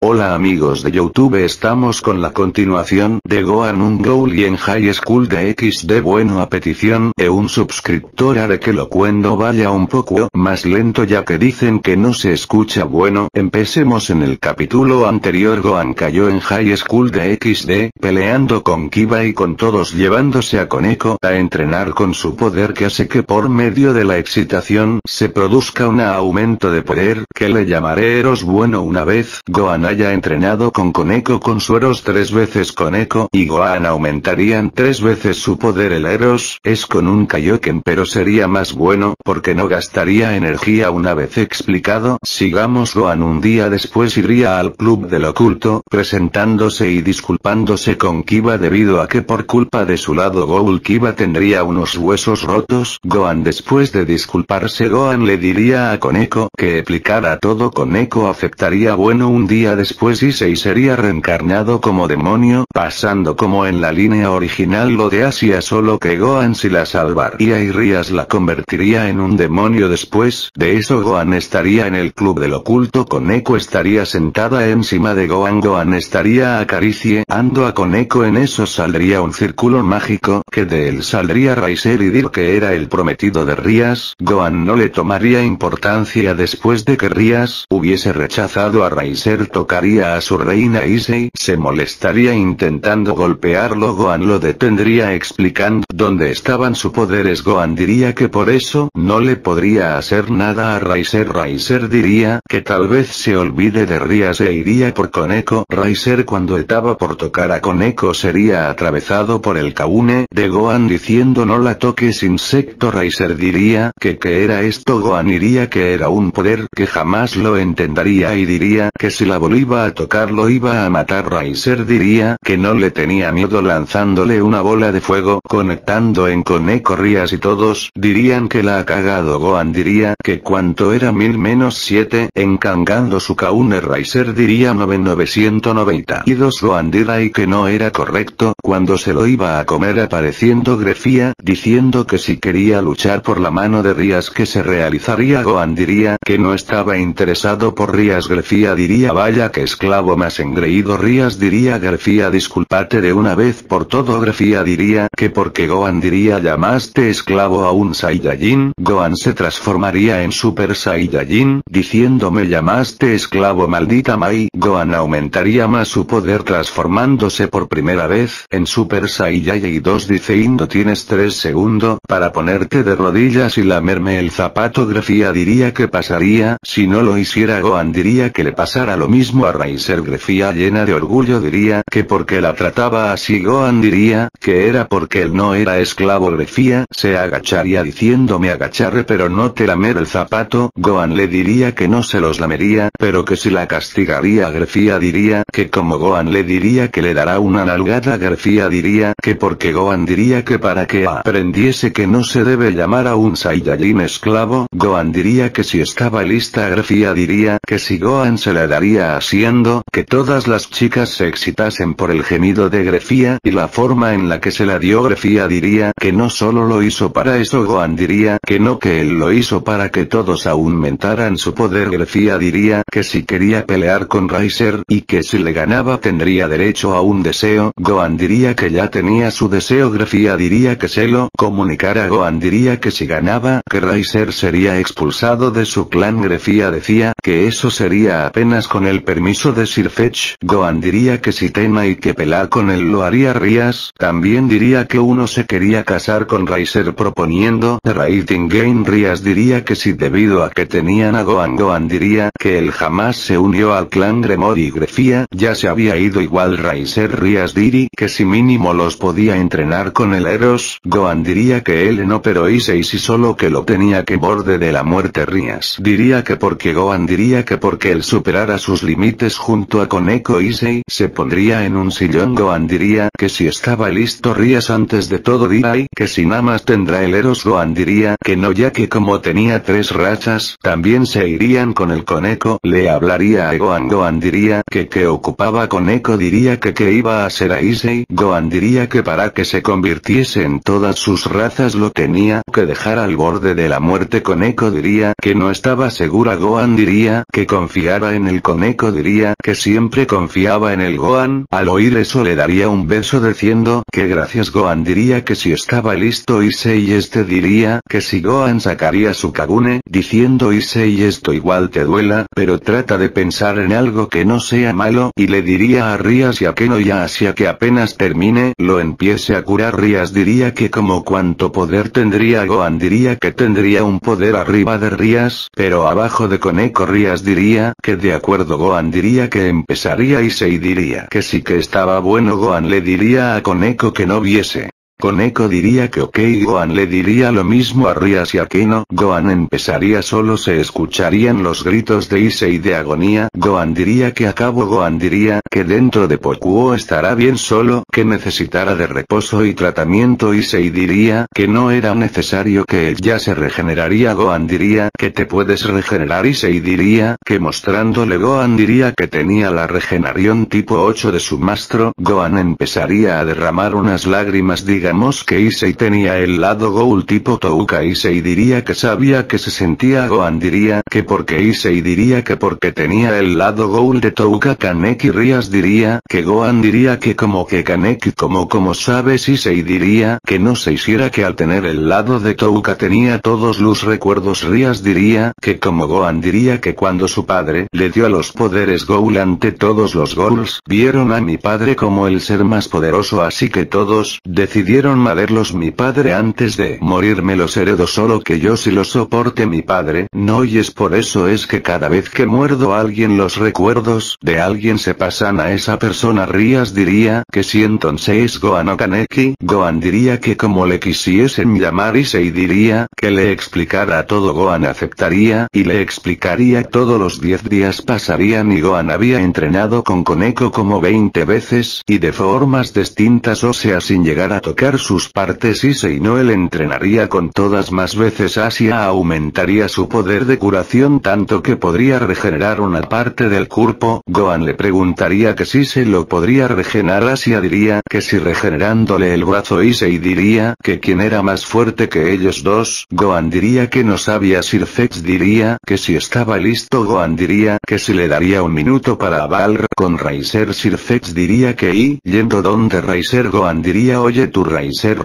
Hola amigos de YouTube, estamos con la continuación de Gohan Ungoulie en High School de XD. Bueno, a petición de un suscriptor haré que lo cuento vaya un poco más lento ya que dicen que no se escucha. Bueno, empecemos. En el capítulo anterior Gohan cayó en High School de XD, peleando con Kiba y con todos, llevándose a Koneko a entrenar con su poder que hace que por medio de la excitación se produzca un aumento de poder que le llamaré Eros. Bueno, una vez Gohan haya entrenado con Koneko con su Eros 3 veces Koneko y Gohan aumentarían 3 veces su poder. El Eros es con un Kaioken, pero sería más bueno porque no gastaría energía. Una vez explicado, sigamos. Gohan un día después iría al club del oculto, presentándose y disculpándose con Kiba debido a que por culpa de su lado Goul Kiba tendría unos huesos rotos. Gohan, después de disculparse, Gohan le diría a Koneko que explicara todo. Koneko aceptaría. Bueno, un día después Issei sería reencarnado como demonio, pasando como en la línea original lo de Asia, solo que Gohan si la salvaría y Rias la convertiría en un demonio. Después de eso Gohan estaría en el club del oculto, Koneko estaría sentada encima de Gohan, Gohan estaría acariciando a Koneko. En eso saldría un círculo mágico, que de él saldría Raiser y dir que era el prometido de Rias. Gohan no le tomaría importancia. Después de que Rias hubiese rechazado a Raiser, tocaría a su reina Issei, se molestaría intentando golpearlo. Gohan lo detendría explicando dónde estaban sus poderes. Gohan diría que por eso no le podría hacer nada a Raiser. Raiser diría que tal vez se olvide de Rias e iría por Koneko. Raiser, cuando estaba por tocar a Koneko, sería atravesado por el Kaune de Gohan diciendo no la toques, insecto. Raiser diría que era esto. Gohan diría que era un poder que jamás lo entendería y diría que si la volvía a tocar lo iba a matar. Raiser diría que no le tenía miedo lanzándole una bola de fuego, conectando en Koneko. Rias y todos dirían que la ha cagado. Gohan diría que cuánto era 1000-7, encangando su Kaune. Raiser diría 9992. Gohan diría que no era correcto cuando se lo iba a comer, apareciendo Grefía, diciendo que si quería luchar por la mano de Rias que se realizaría. Gohan diría que no estaba interesado por Rias. Grefía diría vaya que esclavo más engreído. Rias diría Grefía discúlpate de una vez por todo. Grefía diría que porque Gohan diría llamaste esclavo a un Saiyajin. Gohan se transformaría en Super Saiyajin, diciendo me llamaste esclavo maldita Mai. Gohan aumentaría más su poder transformándose por primera vez en Super Saiyajin 2 diciendo tienes 3 segundos para ponerte de rodillas y lamerme el zapato. Grefía diría que pasaría si no lo hiciera. Gohan diría que le pasara lo mismo a Raiser. Grefía, llena de orgullo, diría que porque la trataba así. Gohan diría que era porque él no era esclavo. Grefía se agacharía diciendo me agacharé pero no te lamer el zapato. Gohan le diría que no se los lamería, pero que si la castigaría. Grefía diría que como Gohan le diría que le dará una nalgada. Grefía diría que porque Gohan diría que para que aprendiese que no se debe llamar a un Saiyajin esclavo. Gohan diría que si estaba lista. Grefía diría que si Gohan se la daría haciendo que todas las chicas se excitasen por el gemido de Grefía y la forma en la que se la dio. Grefía diría que no solo lo hizo para eso. Gohan diría que no, que él lo hizo para que todos aumentaran su poder. Grefía diría que si quería pelear con Raiser y que si le ganaba tendría derecho a un deseo. Gohan diría que ya tenía su deseo. Grefía diría que se lo comunicara. Gohan diría que si ganaba que Raiser sería expulsado de su clan. Grefía decía que eso sería apenas con el permiso de Sir Fetch. Gohan diría que si tenía y que pelear con él lo haría. Rias también diría que uno se quería casar con Raiser proponiendo The Rating Game. Rias diría que si debido a que tenían a Gohan. Gohan diría que él jamás se unió al clan Gremory y Grefía ya se había ido igual Raiser. Rias diría que si mínimo los podía entrenar con el Eros. Gohan diría que él no, pero Issei si solo que lo tenía que borde de la muerte. Rias diría que porque Gohan diría que porque él superara sus límites junto a Koneko. Issei se pondría en un sillón. Gohan diría que si estaba listo. Rias antes de todo diría que si nada más tendrá el Eros. Gohan diría que no, ya que como tenía 3 rachas también se irían con el Koneko. Le hablaría a Gohan. Gohan diría que ocupaba Koneko. Diría que iba a hacer a Issei. Gohan diría que para que se convirtiese en todas sus razas lo tenía que dejar al borde de la muerte. Koneko diría que no estaba segura. Gohan diría diría que confiara en el Koneko diría que siempre confiaba en el Gohan, al oír eso le daría un beso diciendo que gracias Gohan diría que si estaba listo Issei diría que si Gohan sacaría su Kagune diciendo Issei esto igual te duela, pero trata de pensar en algo que no sea malo y le diría a Rias y a Keno y a Asia que apenas termine lo empiece a curar Rias diría que como cuánto poder tendría Gohan diría que tendría un poder arriba de Rias, pero abajo de Koneko Rias diría que de acuerdo Gohan diría que empezaría Issei diría que sí que estaba bueno Gohan le diría a Koneko que no viese. Koneko diría que ok Gohan le diría lo mismo a Rias y a Keno, Gohan empezaría solo se escucharían los gritos de Issei de agonía, Gohan diría que acabo Gohan diría que dentro de poco estará bien solo que necesitará de reposo y tratamiento Issei diría que no era necesario que él ya se regeneraría Gohan diría que te puedes regenerar Issei diría que mostrándole Gohan diría que tenía la regeneración tipo 8 de su maestro, Gohan empezaría a derramar unas lágrimas digamos que Issei tenía el lado Ghoul tipo Touka Issei diría que sabía que se sentía Gohan diría que porque Issei diría que porque tenía el lado Ghoul de Touka Kaneki Rias diría que Gohan diría que como que Kaneki como sabes Issei diría que no se hiciera que al tener el lado de Touka tenía todos los recuerdos Rias diría que como Gohan diría que cuando su padre le dio los poderes Ghoul ante todos los Ghouls vieron a mi padre como el ser más poderoso así que todos decidieron matarlos mi padre antes de morir me los heredo solo que yo si lo soporte mi padre no y es por eso es que cada vez que muerdo a alguien los recuerdos de alguien se pasan a esa persona Rias diría que si entonces Gohan o Kaneki Gohan diría que como le quisiesen llamar Issei diría que le explicara todo Gohan aceptaría y le explicaría todos los 10 días pasarían y Gohan había entrenado con Koneko como 20 veces y de formas distintas o sea sin llegar a tocar sus partes Issei no él entrenaría con todas más veces Asia aumentaría su poder de curación tanto que podría regenerar una parte del cuerpo, Gohan le preguntaría que si se lo podría regenerar Asia diría que si regenerándole el brazo Issei diría que quien era más fuerte que ellos dos, Gohan diría que no sabía Sirfex diría que si estaba listo Gohan diría que si le daría un minuto para hablar con Raiser Sirfex diría que y yendo donde Raiser Gohan diría oye tu Raiser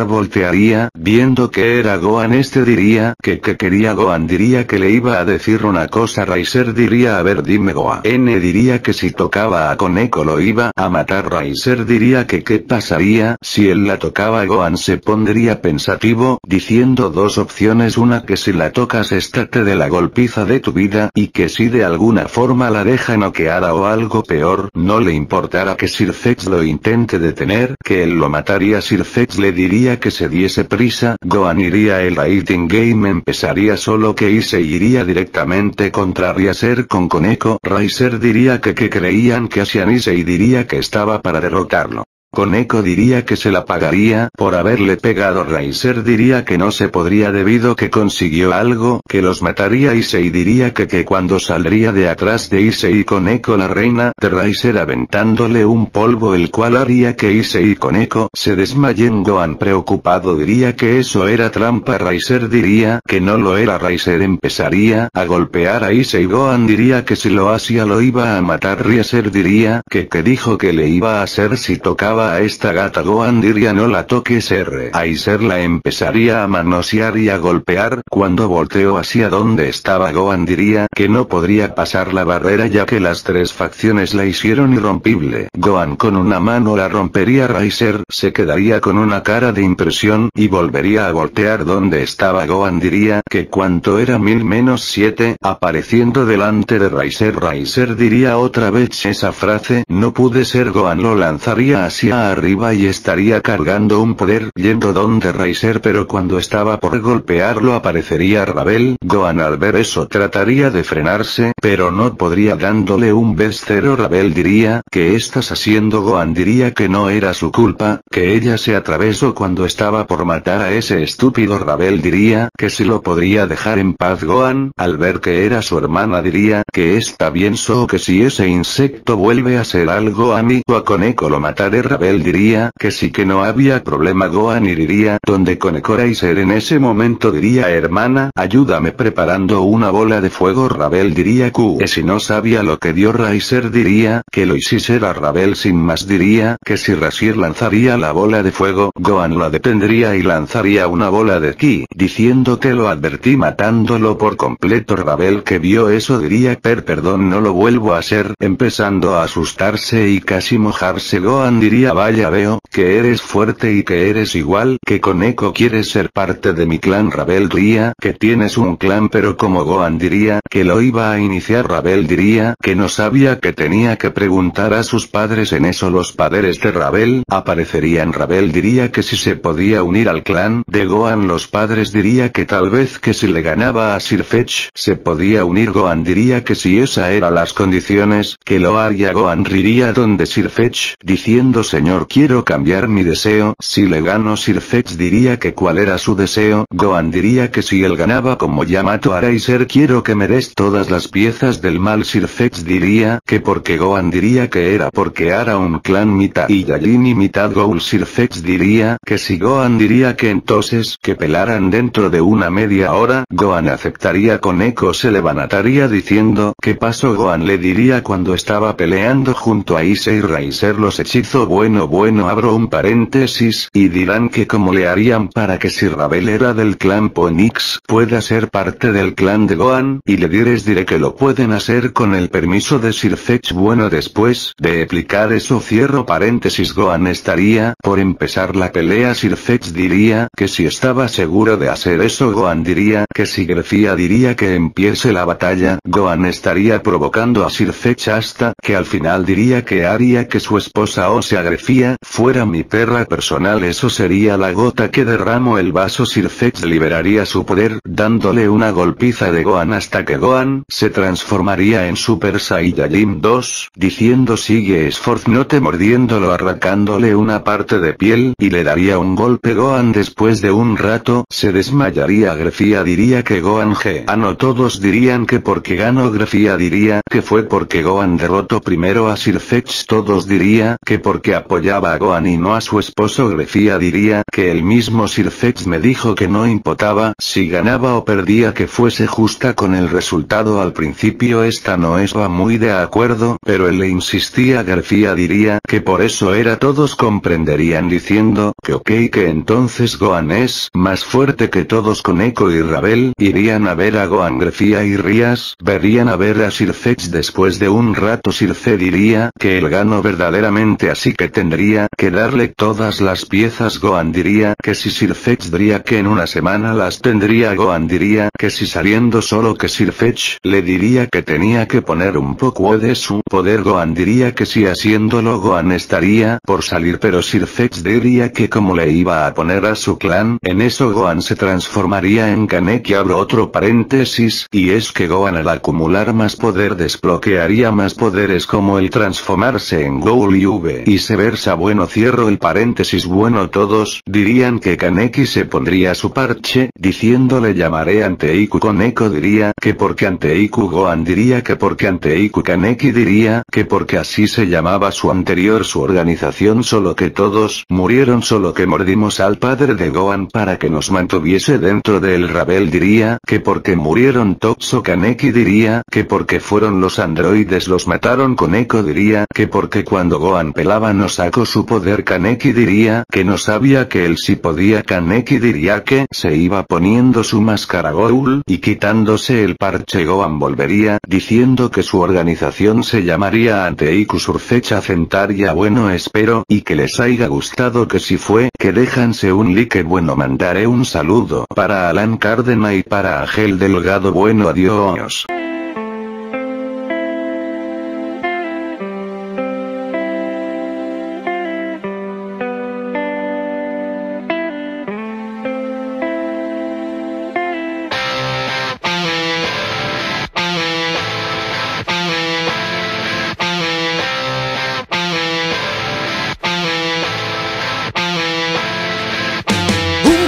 voltearía, viendo que era Gohan diría que quería Gohan diría que le iba a decir una cosa Raiser diría a ver dime Gohan diría que si tocaba a Koneko lo iba a matar Raiser diría que qué pasaría si él la tocaba Gohan se pondría pensativo, diciendo dos opciones una que si la tocas estate de la golpiza de tu vida y que si de alguna forma la deja noqueada o algo peor no le importara que Sirfex lo intente detener, que él lo mataría Sirfex le diría que se diese prisa, Gohan iría el Fighting Game empezaría solo que Issei iría directamente contra Raiser con Koneko, Raiser diría que creían que Asian Issei diría que estaba para derrotarlo. Koneko diría que se la pagaría por haberle pegado Raiser diría que no se podría debido que consiguió algo que los mataría Issei diría que cuando saldría de atrás de Issei y Koneko la reina de Raiser aventándole un polvo el cual haría que Issei y Koneko se desmayen Gohan preocupado diría que eso era trampa Raiser diría que no lo era Raiser empezaría a golpear a Issei Gohan diría que si lo hacía lo iba a matar Raiser diría que dijo que le iba a hacer si tocaba a esta gata Gohan diría no la toques Raiser la empezaría a manosear y a golpear cuando volteó hacia donde estaba Gohan diría que no podría pasar la barrera ya que las tres facciones la hicieron irrompible Gohan con una mano la rompería Raiser se quedaría con una cara de impresión y volvería a voltear donde estaba Gohan diría que cuánto era 1000-7 apareciendo delante de Raiser diría otra vez esa frase no pude ser Gohan lo lanzaría hacia arriba y estaría cargando un poder yendo donde Raiser pero cuando estaba por golpearlo aparecería Rabel, Gohan al ver eso trataría de frenarse pero no podría dándole un bestero Rabel diría ¿qué estás haciendo Gohan diría que no era su culpa, que ella se atravesó cuando estaba por matar a ese estúpido Rabel diría que si lo podría dejar en paz Gohan, al ver que era su hermana diría que está bien solo que si ese insecto vuelve a ser algo a mí o a Koneko lo mataré Rabel Rabel diría que sí, que no había problema. Gohan iría donde Koneko Riser en ese momento diría: hermana, ayúdame preparando una bola de fuego. Rabel diría que si no sabía lo que dio Riser diría que lo hiciera. Rabel sin más diría que si Riser lanzaría la bola de fuego, Gohan la detendría y lanzaría una bola de ki, diciendo que lo advertí, matándolo por completo. Rabel, que vio eso, diría: perdón, no lo vuelvo a hacer, empezando a asustarse y casi mojarse. Gohan diría: vaya, veo que eres fuerte y que eres igual que Koneko, ¿quieres ser parte de mi clan? Rabel diría que tienes un clan, pero como Gohan diría que lo iba a iniciar, Rabel diría que no sabía, que tenía que preguntar a sus padres. En eso los padres de Rabel aparecerían. Rabel diría que si se podía unir al clan de Gohan. Los padres diría que tal vez que si le ganaba a Sirfetch se podía unir. Gohan diría que si esa era las condiciones, que lo haría. Gohan iría donde Sirfetch, diciendo: señor, quiero cambiar mi deseo. Si le gano, Sirfetch diría que cuál era su deseo. Gohan diría que si él ganaba como Yamato a Riser, quiero que me des todas las piezas del mal. Sirfetch diría que porque Gohan diría que era porque era un clan mitad Saiyajin y mitad Ghoul. Sirfetch diría que si Gohan diría que entonces que pelaran dentro de una media hora. Gohan aceptaría. Koneko se levantaría diciendo: ¿qué pasó? Gohan le diría: cuando estaba peleando junto a Ise y Riser los hechizos. Bueno, abro un paréntesis, y dirán que cómo le harían para que si Rabel era del clan Ponix pueda ser parte del clan de Gohan, y diré que lo pueden hacer con el permiso de Sirfetch. Bueno, después de explicar eso, cierro paréntesis. Gohan estaría por empezar la pelea. Sirfetch diría que si estaba seguro de hacer eso. Gohan diría que si Grefía diría que empiece la batalla. Gohan estaría provocando a Sirfetch hasta que al final diría que haría que su esposa, o sea Grefía, fuera mi perra personal. Eso sería la gota que derramó el vaso. Sirfetch liberaría su poder, dándole una golpiza de Gohan hasta que Gohan se transformaría en Super Saiyajin 2, diciendo: sigue esforzándose, mordiéndolo, arrancándole una parte de piel, y le daría un golpe. Gohan después de un rato se desmayaría. Grefía diría que Gohan ganó. Todos dirían que porque ganó. Grefía diría que fue porque Gohan derrotó primero a Sirfetch. Todos diría que porque apoyaba a Gohan y no a su esposo. Grefía diría que el mismo Sirfetch me dijo que no importaba si ganaba o perdía, que fuese justa con el resultado. Al principio esta no estaba muy de acuerdo, pero él le insistía. Grefía diría que por eso era. Todos comprenderían diciendo que ok, que entonces Gohan es más fuerte que todos. Koneko y Rabel irían a ver a Gohan. Grefía y Rias verían a ver a Sirfetch. Después de un rato Sirfetch diría que él ganó verdaderamente, así que tendría que darle todas las piezas. Gohan diría que si Sirfetch diría que en una semana las tendría. Gohan diría que si saliendo solo, que Sirfetch le diría que tenía que poner un poco de su poder. Gohan diría que si haciéndolo Gohan estaría por salir, pero Sirfetch diría que como le iba a poner a su clan. En eso Gohan se transformaría en Kaneki. Abro otro paréntesis, y es que Gohan al acumular más poder desbloquearía más poderes como el transformarse en Ghoul y viceversa. Bueno, cierro el paréntesis. Bueno, todos dirían que Kaneki se pondría su parche, diciéndole: llamaré ante Iku. Koneko diría que porque ante Iku. Gohan diría que porque ante Iku. Kaneki diría que porque así se llamaba su anterior su organización, solo que todos murieron, solo que mordimos al padre de Gohan para que nos mantuviese dentro de él. Rabel diría que porque murieron Topso. Kaneki diría que porque fueron los androides los mataron. Koneko diría que porque cuando Gohan pelaba no sacó su poder. Kaneki diría que no sabía que él sí podía. Kaneki diría que se iba poniendo su máscara Ghoul y quitándose el parche. Gohan volvería diciendo que su organización se llamaría Anteiku Surfecha Centaria. Bueno, espero y que les haya gustado, que si fue, que déjanse un like. Bueno, mandaré un saludo para Alan Cárdenas y para Ángel Delgado. Bueno, adiós.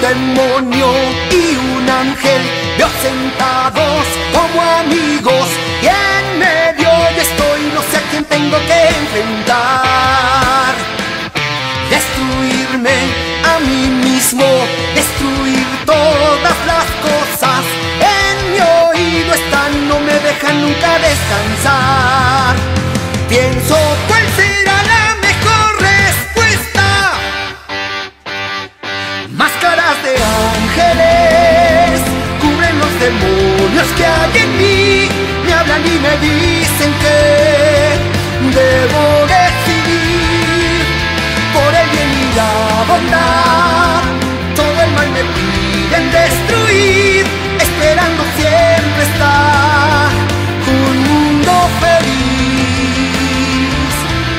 Demonio y un ángel veo sentados como amigos, y en medio yo estoy, no sé a quién tengo que enfrentar. descansar. Pienso cuál será la mejor respuesta. Máscaras de ángeles cubren los demonios que hay en mí. Me hablan y me dicen que debo decidir por el bien y la bondad. Todo el mal me piden destruir, esperando siempre estar un mundo feliz.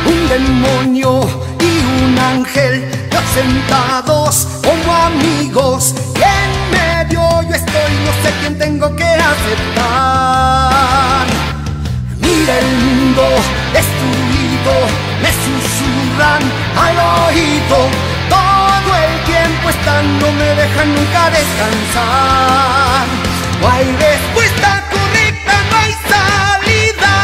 Un demonio y un ángel, dos sentados como amigos, y en medio yo estoy, no sé quién tengo que aceptar. Mira el mundo destruido, me susurran al oído, todo el tiempo están, no me dejan nunca descansar. No hay respuesta correcta, no hay salida.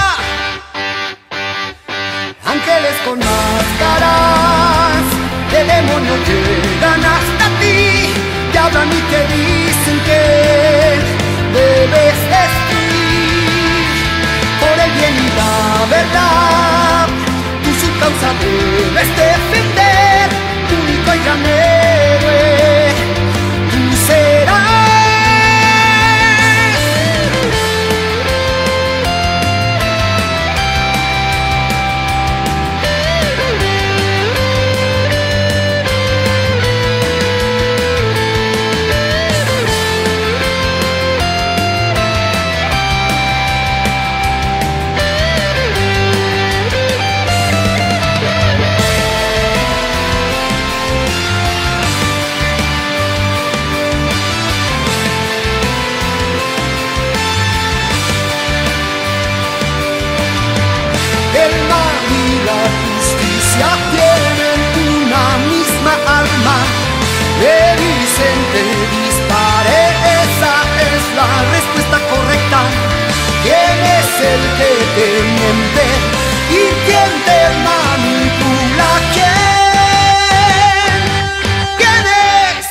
Ángeles con máscaras de demonios llegan hasta ti, te hablan y te dicen que debes destruir por el bien y la verdad. Tú su causa debes defender, tu único y gran héroe tú serás. El mal y la justicia tienen una misma alma. Le dicen te dispare, esa es la respuesta correcta. ¿Quién es el que te miente y quién te manipula? ¿Quién es?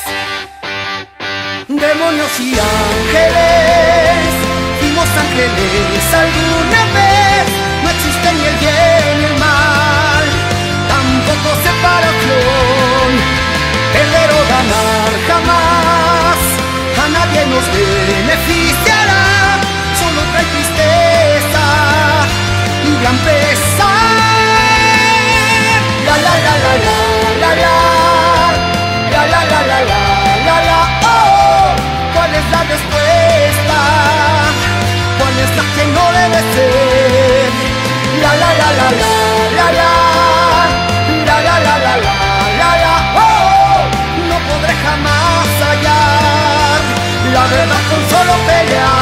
Demonios y ángeles, fuimos ángeles alguna vez. No existe ni el bien ni el mal, tampoco separación. Perder o ganar jamás a nadie nos beneficiará. Solo trae tristeza y gran pesar. La la la la la la la la la la la la la la. Oh, ¿cuál es la respuesta? ¿Cuál es la que no debe ser? La la la la la la la la la la la la la la. Oh, no podré jamás hallar la verdad con solo pelear.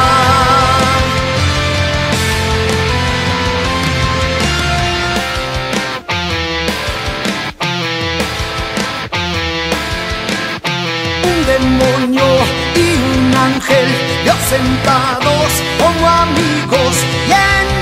Un demonio y un ángel, Dios sentados como amigos, y en